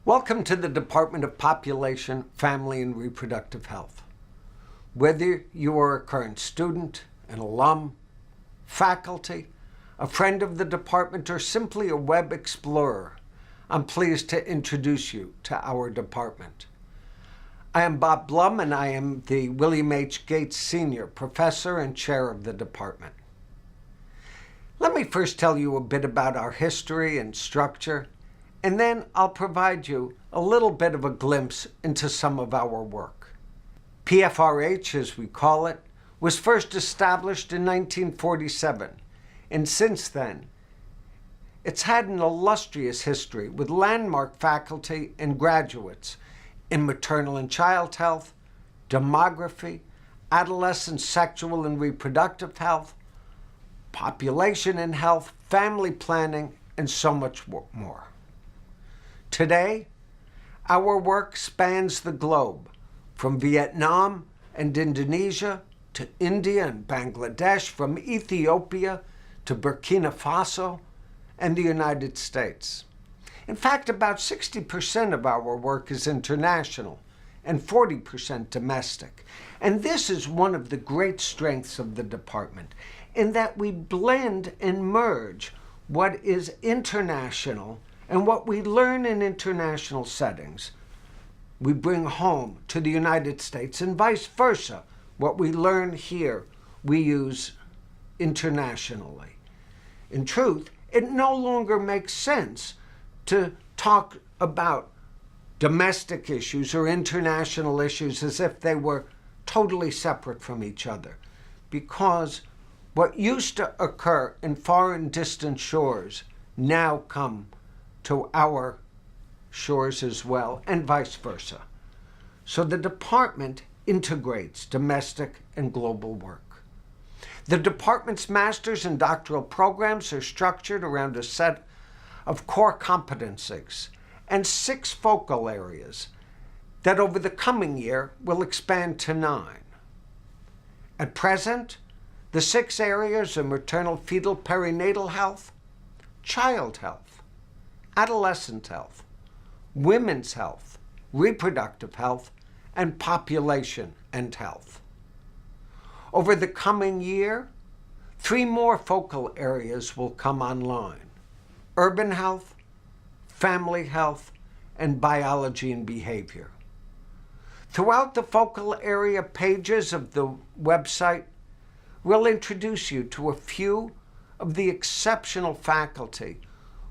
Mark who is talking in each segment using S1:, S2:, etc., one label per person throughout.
S1: Welcome to the Department of Population, Family, and Reproductive Health. Whether you are a current student, an alum, faculty, a friend of the department, or simply a web explorer, I'm pleased to introduce you to our department. I am Bob Blum, and I am the William H. Gates Senior Professor and Chair of the department. Let me first tell you a bit about our history and structure, and then I'll provide you a little bit of a glimpse into some of our work. PFRH, as we call it, was first established in 1947, and since then, it's had an illustrious history with landmark faculty and graduates in maternal and child health, demography, adolescent sexual and reproductive health, population and health, family planning, and so much more. Today, our work spans the globe, from Vietnam and Indonesia to India and Bangladesh, from Ethiopia to Burkina Faso and the United States. In fact, about 60% of our work is international and 40% domestic. And this is one of the great strengths of the department, in that we blend and merge what is international and what we learn in international settings, we bring home to the United States, and vice versa. What we learn here, we use internationally. In truth, it no longer makes sense to talk about domestic issues or international issues as if they were totally separate from each other, because what used to occur in far and distant shores now come to our shores as well, and vice versa. So the department integrates domestic and global work. The department's master's and doctoral programs are structured around a set of core competencies and 6 focal areas that over the coming year will expand to 9. At present, the 6 areas are maternal fetal perinatal health, child health, adolescent health, women's health, reproductive health, and population and health. Over the coming year, 3 more focal areas will come online: urban health, family health, and biology and behavior. Throughout the focal area pages of the website, we'll introduce you to a few of the exceptional faculty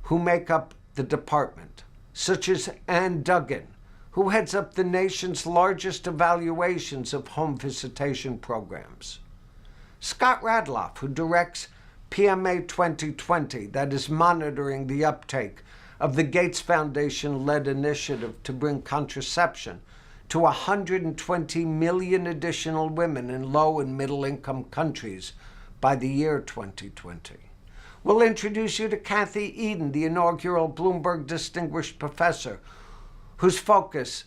S1: who make up the department, such as Ann Duggan, who heads up the nation's largest evaluations of home visitation programs; Scott Radloff, who directs PMA 2020, that is monitoring the uptake of the Gates Foundation-led initiative to bring contraception to 120 million additional women in low and middle-income countries by the year 2020. We'll introduce you to Kathy Eden, the inaugural Bloomberg Distinguished Professor, whose focus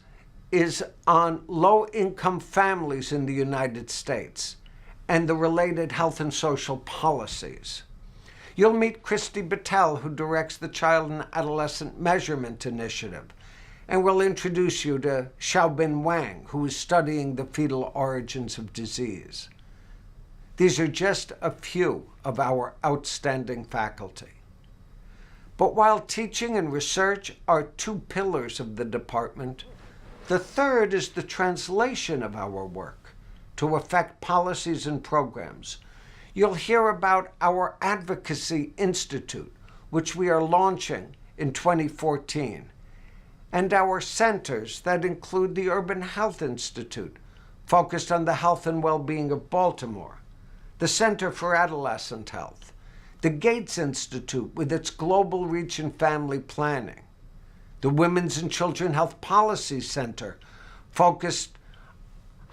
S1: is on low-income families in the United States and the related health and social policies. You'll meet Christy Battelle, who directs the Child and Adolescent Measurement Initiative, and we'll introduce you to Xiaobin Wang, who is studying the fetal origins of disease. These are just a few of our outstanding faculty. But while teaching and research are 2 pillars of the department, the third is the translation of our work to affect policies and programs. You'll hear about our Advocacy Institute, which we are launching in 2014, and our centers that include the Urban Health Institute, focused on the health and well-being of Baltimore, the Center for Adolescent Health, the Gates Institute with its global reach in family planning, the Women's and Children Health Policy Center, focused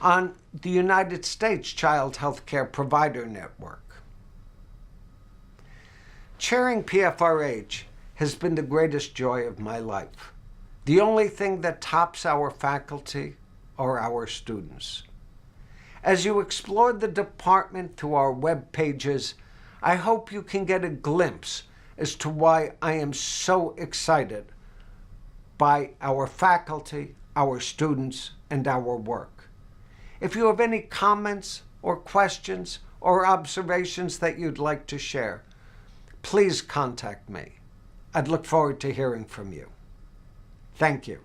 S1: on the United States Child Health Care Provider Network. Chairing PFRH has been the greatest joy of my life. The only thing that tops our faculty are our students. As you explore the department through our web pages, I hope you can get a glimpse as to why I am so excited by our faculty, our students, and our work. If you have any comments or questions or observations that you'd like to share, please contact me. I'd look forward to hearing from you. Thank you.